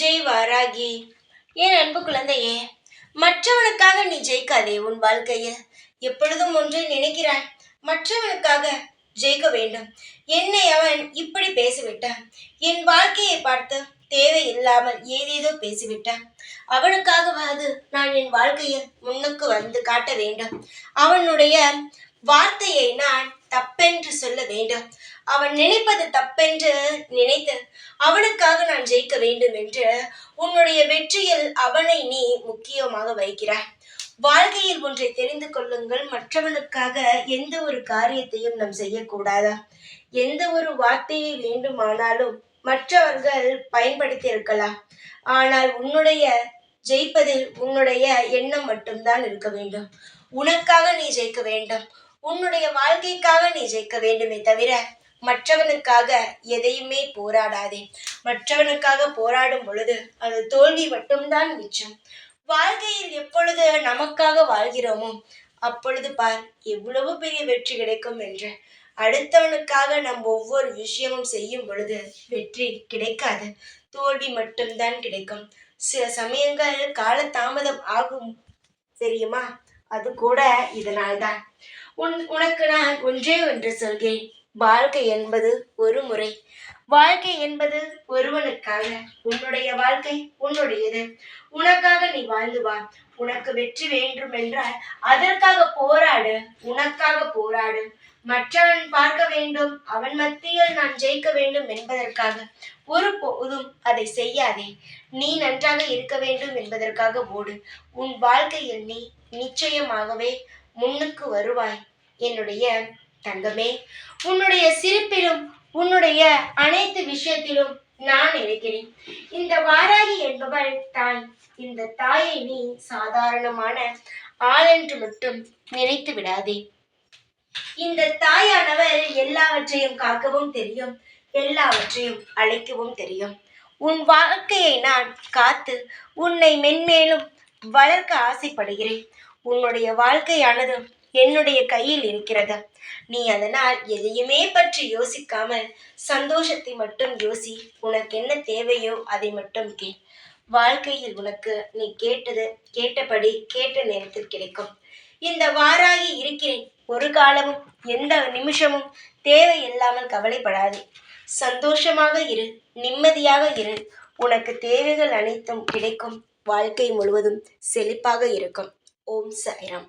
ஜெய் வாராகி. என் அன்பு குழந்தையே, மற்றவனுக்காக நீ ஜெயிக்காதே. உன் வாழ்க்கையில் எப்பொழுதும் ஒன்றை நினைக்கிறாய், மற்றவனுக்காக ஜெயிக்க வேண்டும். என்னை அவன் இப்படி பேசிவிட்டான், என் வாழ்க்கையை பார்த்து தேவையில்லாமல் ஏதேதோ பேசிவிட்டான். அவனுக்காகவாது நான் என் வாழ்க்கையில் முன்னுக்கு வந்து காட்ட வேண்டும். அவனுடைய வார்த்தையை நான் தப்பென்று சொல்ல வேண்டும். அவன் நினைப்பது தப்பென்று நினைத்து அவனுக்காக நான் ஜெயிக்க வேண்டும் என்று உன்னுடைய வெற்றியில் அவனை நீ முக்கியமாக வைக்கிறாய். வாழ்க்கையில் ஒன்றை தெரிந்து கொள்ளுங்கள், மற்றவனுக்காக எந்த ஒரு காரியத்தையும் நாம் செய்யக்கூடாதா? எந்த ஒரு வார்த்தையை வேண்டுமானாலும் மற்றவர்கள் பயன்படுத்தி இருக்கலாம், ஆனால் உன்னுடைய ஜெயிப்பதில் உன்னுடைய எண்ணம் மட்டும்தான் இருக்க வேண்டும். உனக்காக நீ ஜெயிக்க வேண்டும், உன்னுடைய வாழ்க்கைக்காக நீ ஜெயிக்க வேண்டுமே தவிர மற்றவனுக்காக எதையுமே போராடாதே. மற்றவனுக்காக போராடும் பொழுது அது தோல்வி மட்டும்தான் மிச்சம். வாழ்க்கையில் எப்பொழுது நமக்காக வாழ்கிறோமோ அப்பொழுது பார் எவ்வளவு பெரிய வெற்றி கிடைக்கும் என்று. அடுத்தவனுக்காக நம் ஒவ்வொரு விஷயமும் செய்யும் பொழுது வெற்றி கிடைக்காது, தோல்வி மட்டும்தான் கிடைக்கும். சில சமயங்கள் கால தாமதம் ஆகும் தெரியுமா? அது கூட இதனால்தான். உனக்கு நான் ஒன்றே ஒன்று சொல்கிறேன், வாழ்க்கை என்பது ஒரு முறை. வாழ்க்கை என்பது ஒருவனுக்காக. உன்னுடைய வாழ்க்கை உன்னுடையது. உனக்காக நீ வாழ்ந்து வா. உனக்கு வெற்றி வேண்டும் என்றால் அதற்காக போராடு, உனக்காக போராடு. மற்றவன் பார்க்க வேண்டும், அவன் மத்தியில் நான் ஜெயிக்க வேண்டும் என்பதற்காக ஒரு போதும் அதை செய்யாதே. நீ நன்றாக இருக்க வேண்டும் என்பதற்காக ஓடு. உன் வாழ்க்கையில் நீ நிச்சயமாகவே முன்னுக்கு வருவாய் என்னுடைய தங்கமே. உன்னுடைய சிரிப்பிலும் உன்னுடைய அனைத்து விஷயத்திலும் நான் இருக்கிறேன். இந்த வாராகி என்பவள் தாய். இந்த தாயை நீ சாதாரணமான ஆளென்று மட்டும் நினைத்து விடாதே. இந்த தாயானவர் எல்லாவற்றையும் காக்கவும் தெரியும், எல்லாவற்றையும் அழைக்கவும் தெரியும். உன் வாழ்க்கையை நான் காத்து உன்னை மென்மேலும் வளர்க்க ஆசைப்படுகிறேன். உன்னுடைய வாழ்க்கையானது என்னுடைய கையில் இருக்கிறது. நீ அதனால் எதையுமே பற்றி யோசிக்காமல் சந்தோஷத்தை மட்டும் யோசி. உனக்கு என்ன தேவையோ அதை மட்டும் கேள். வாழ்க்கையில் உனக்கு நீ கேட்டபடி கேட்ட நேரத்தில் கிடைக்கும். இந்த வாராகி இருக்கிறேன். ஒரு காலமும் எந்த நிமிஷமும் தேவையில்லாமல் கவலைப்படாதே. சந்தோஷமாக இரு, நிம்மதியாக இரு. உனக்கு தேவைகள் அனைத்தும் கிடைக்கும். வாழ்க்கை முழுவதும் செழிப்பாக இருக்கும். ஓம் சாய்ராம்.